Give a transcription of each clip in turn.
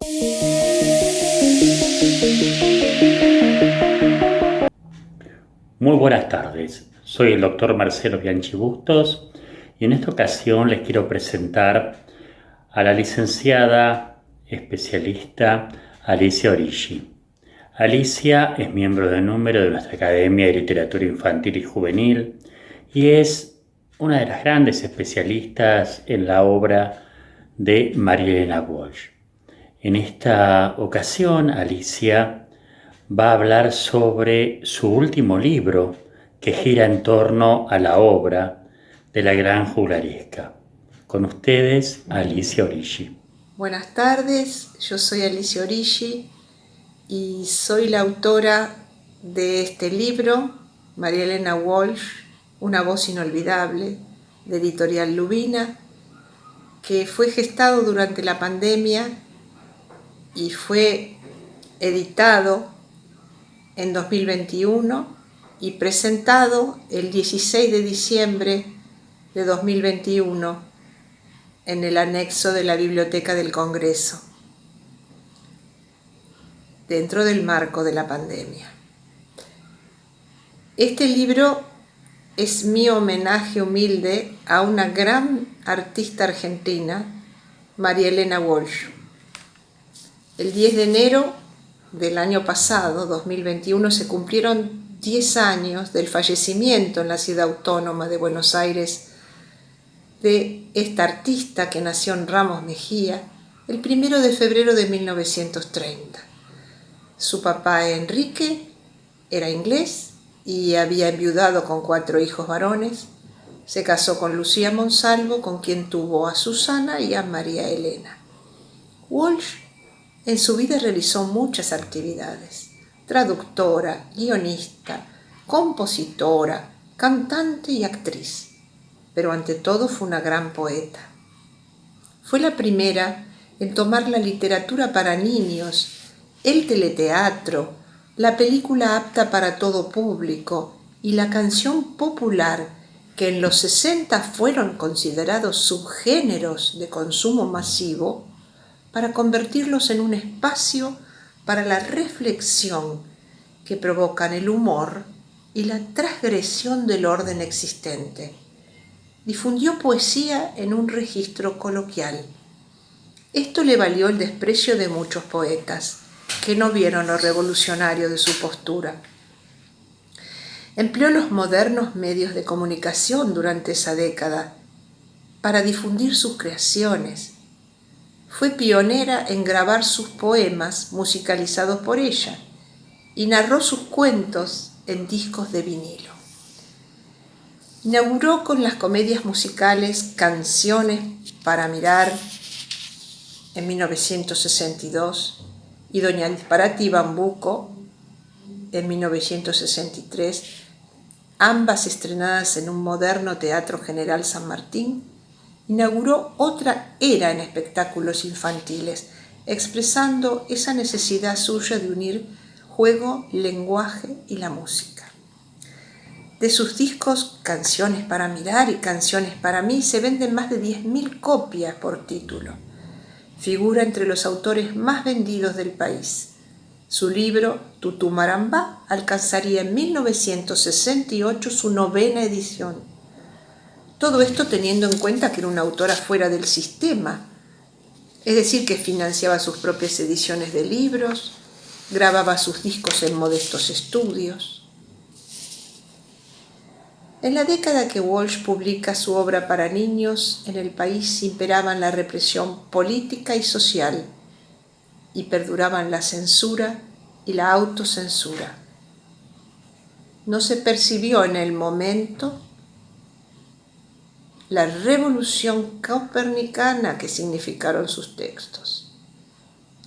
Muy buenas tardes, soy el doctor Marcelo Bianchi Bustos y en esta ocasión les quiero presentar a la licenciada especialista Alicia Origi. Alicia es miembro de número de nuestra Academia de Literatura Infantil y Juvenil y es una de las grandes especialistas en la obra de María Elena Walsh. En esta ocasión, Alicia va a hablar sobre su último libro que gira en torno a la obra de la gran juglaresca. Con ustedes, Alicia Origi. Buenas tardes, yo soy Alicia Origi y soy la autora de este libro, María Elena Walsh, Una voz inolvidable, de Editorial Lubina, que fue gestado durante la pandemia y fue editado en 2021 y presentado el 16 de diciembre de 2021 en el anexo de la Biblioteca del Congreso, dentro del marco de la pandemia. Este libro es mi homenaje humilde a una gran artista argentina, María Elena Walsh. El 10 de enero del año pasado, 2021, se cumplieron 10 años del fallecimiento en la ciudad autónoma de Buenos Aires de esta artista que nació en Ramos Mejía el 1 de febrero de 1930. Su papá Enrique era inglés y había enviudado con 4 hijos varones. Se casó con Lucía Monsalvo, con quien tuvo a Susana y a María Elena. Walsh en su vida realizó muchas actividades: traductora, guionista, compositora, cantante y actriz. Pero ante todo fue una gran poeta. Fue la primera en tomar la literatura para niños, el teleteatro, la película apta para todo público y la canción popular, que en los 60 fueron considerados subgéneros de consumo masivo, para convertirlos en un espacio para la reflexión que provocan el humor y la transgresión del orden existente. Difundió poesía en un registro coloquial. Esto le valió el desprecio de muchos poetas, que no vieron lo revolucionario de su postura. Empleó los modernos medios de comunicación durante esa década para difundir sus creaciones. Fue pionera en grabar sus poemas musicalizados por ella y narró sus cuentos en discos de vinilo. Inauguró con las comedias musicales Canciones para mirar en 1962 y Doña Disparate y Bambuco en 1963, ambas estrenadas en un moderno Teatro General San Martín. Inauguró otra era en espectáculos infantiles, expresando esa necesidad suya de unir juego, lenguaje y la música. De sus discos Canciones para mirar y Canciones para mí se venden más de 10.000 copias por título. Figura entre los autores más vendidos del país. Su libro Tutumarambá alcanzaría en 1968 su 9ª edición. Todo esto teniendo en cuenta que era una autora fuera del sistema, es decir, que financiaba sus propias ediciones de libros, grababa sus discos en modestos estudios. En la década que Walsh publica su obra para niños, en el país imperaban la represión política y social y perduraban la censura y la autocensura. No se percibió en el momento la revolución copernicana que significaron sus textos.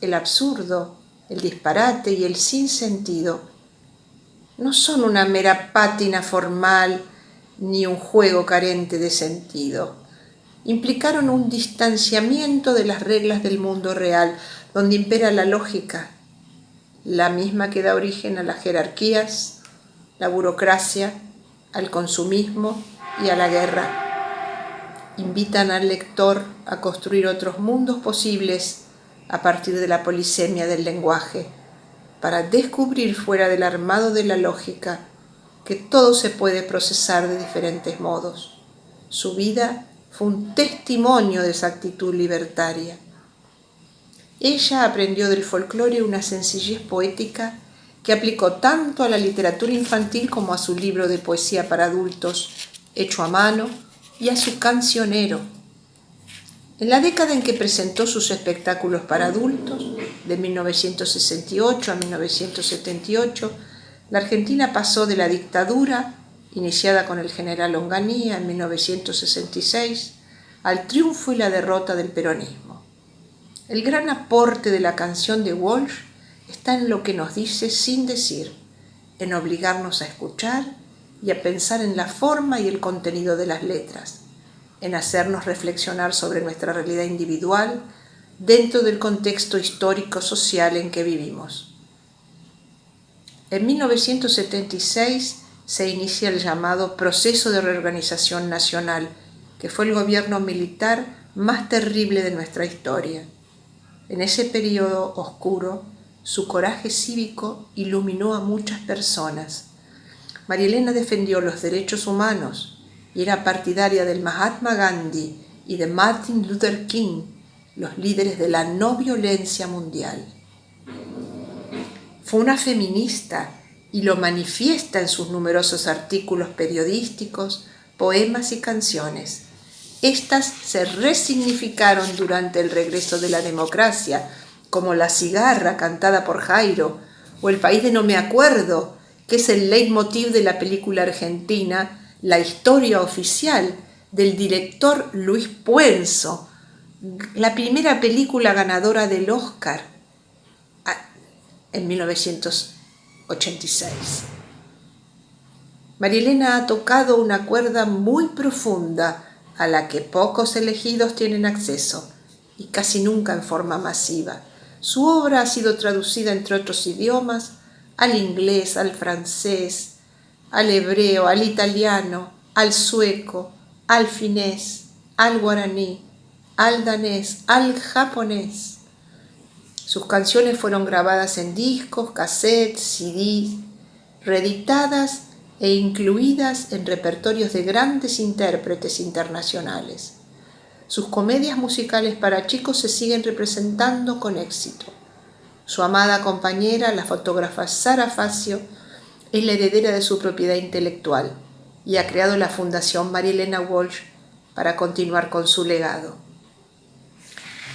El absurdo, el disparate y el sinsentido no son una mera pátina formal ni un juego carente de sentido. Implicaron un distanciamiento de las reglas del mundo real, donde impera la lógica, la misma que da origen a las jerarquías, la burocracia, al consumismo y a la guerra. Invitan al lector a construir otros mundos posibles a partir de la polisemia del lenguaje, para descubrir fuera del armado de la lógica que todo se puede procesar de diferentes modos. Su vida fue un testimonio de esa actitud libertaria. Ella aprendió del folclore una sencillez poética que aplicó tanto a la literatura infantil como a su libro de poesía para adultos, hecho a mano, y a su cancionero. En la década en que presentó sus espectáculos para adultos, de 1968 a 1978, la Argentina pasó de la dictadura, iniciada con el general Onganía en 1966, al triunfo y la derrota del peronismo. El gran aporte de la canción de Walsh está en lo que nos dice sin decir, en obligarnos a escuchar y a pensar en la forma y el contenido de las letras, en hacernos reflexionar sobre nuestra realidad individual dentro del contexto histórico-social en que vivimos. En 1976 se inicia el llamado Proceso de Reorganización Nacional, que fue el gobierno militar más terrible de nuestra historia. En ese periodo oscuro, su coraje cívico iluminó a muchas personas. María Elena defendió los derechos humanos y era partidaria del Mahatma Gandhi y de Martin Luther King, los líderes de la no violencia mundial. Fue una feminista y lo manifiesta en sus numerosos artículos periodísticos, poemas y canciones. Estas se resignificaron durante el regreso de la democracia, como La cigarra, cantada por Jairo, o El país de no me acuerdo, que es el leitmotiv de la película argentina La historia oficial, del director Luis Puenzo, la primera película ganadora del Oscar en 1986. María Elena ha tocado una cuerda muy profunda a la que pocos elegidos tienen acceso y casi nunca en forma masiva. Su obra ha sido traducida entre otros idiomas, al inglés, al francés, al hebreo, al italiano, al sueco, al finés, al guaraní, al danés, al japonés. Sus canciones fueron grabadas en discos, cassettes, CDs, reeditadas e incluidas en repertorios de grandes intérpretes internacionales. Sus comedias musicales para chicos se siguen representando con éxito. Su amada compañera, la fotógrafa Sara Facio, es la heredera de su propiedad intelectual y ha creado la Fundación María Elena Walsh para continuar con su legado.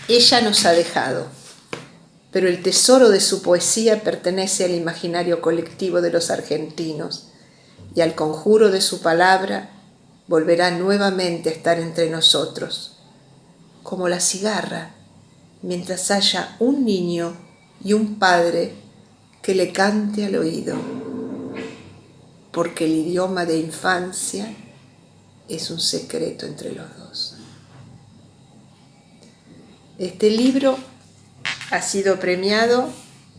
Ella nos ha dejado, pero el tesoro de su poesía pertenece al imaginario colectivo de los argentinos y al conjuro de su palabra volverá nuevamente a estar entre nosotros, como la cigarra, mientras haya un niño y un padre que le cante al oído, porque el idioma de infancia es un secreto entre los dos. Este libro ha sido premiado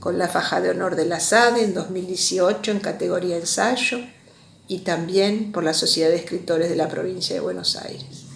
con la Faja de Honor de la SADE en 2018 en categoría ensayo y también por la Sociedad de Escritores de la Provincia de Buenos Aires.